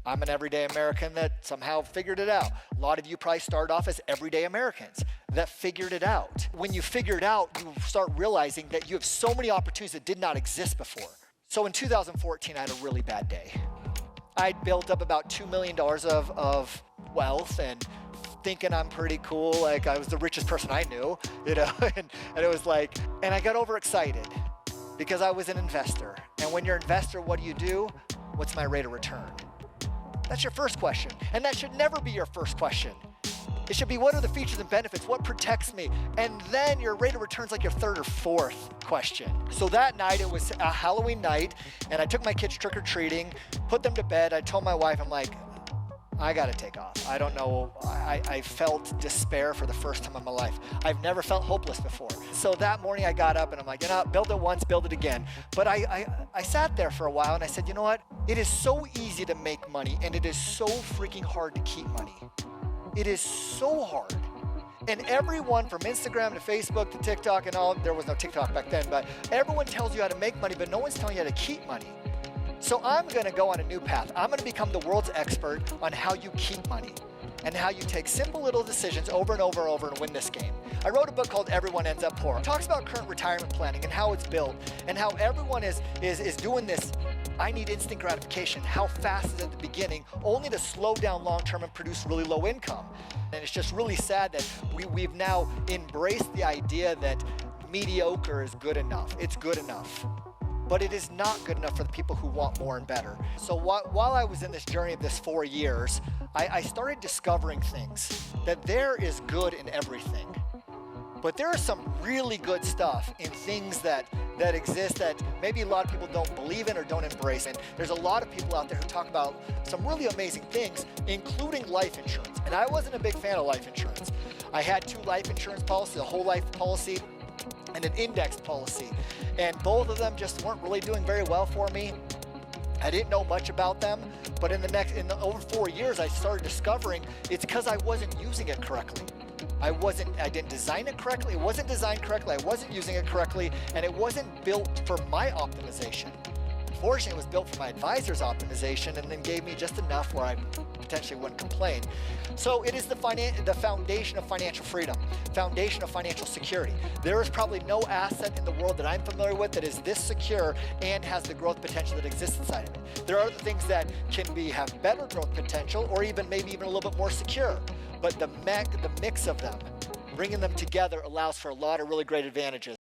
I'm an everyday American that somehow figured it out. A lot of you probably started off as everyday Americans that figured it out. When you figure it out, you start realizing that you have so many opportunities that did not exist before. So in 2014, I had a really bad day. I'd built up about $2 million of wealth and thinking I'm pretty cool, like I was the richest person I knew, and it was like, and I got overexcited because I was an investor. And when you're an investor, what do? What's my rate of return? That's your first question. And that should never be your first question. It should be, what are the features and benefits? What protects me? And then your rate of return is like your third or fourth question. So that night, it was a Halloween night, and I took my kids trick-or-treating, put them to bed. I told my wife, I'm like, I gotta take off. I don't know, I felt despair for the first time in my life. I've never felt hopeless before. So that morning I got up and I'm like, build it once, build it again. But I sat there for a while and I said, you know what? It is so easy to make money and it is so freaking hard to keep money. It is so hard. And everyone from Instagram to Facebook to TikTok and all, there was no TikTok back then, but everyone tells you how to make money, but no one's telling you how to keep money. So I'm gonna go on a new path. I'm gonna become the world's expert on how you keep money and how you take simple little decisions over and over and over and win this game. I wrote a book called Everyone Ends Up Poor. It talks about current retirement planning and how it's built and how everyone is doing this. I need instant gratification. How fast is at the beginning, only to slow down long-term and produce really low income. And it's just really sad that we've now embraced the idea that mediocre is good enough. It's good enough. But it is not good enough for the people who want more and better. So while I was in this journey of this 4 years, I started discovering things, that there is good in everything. But there is some really good stuff in things that exist that maybe a lot of people don't believe in or don't embrace. And there's a lot of people out there who talk about some really amazing things, including life insurance. And I wasn't a big fan of life insurance. I had 2 life insurance policies, a whole life policy and an indexed policy. And both of them just weren't really doing very well for me. I didn't know much about them, but in over 4 years, I started discovering it's because I wasn't using it correctly. I didn't design it correctly, it wasn't designed correctly, I wasn't using it correctly, and it wasn't built for my optimization. Fortunately, it was built for my advisor's optimization and then gave me just enough where I potentially wouldn't complain. So it is the foundation of financial freedom, foundation of financial security. There is probably no asset in the world that I'm familiar with that is this secure and has the growth potential that exists inside of it. There are other things that can have better growth potential or maybe even a little bit more secure. But the mix of them, bringing them together allows for a lot of really great advantages.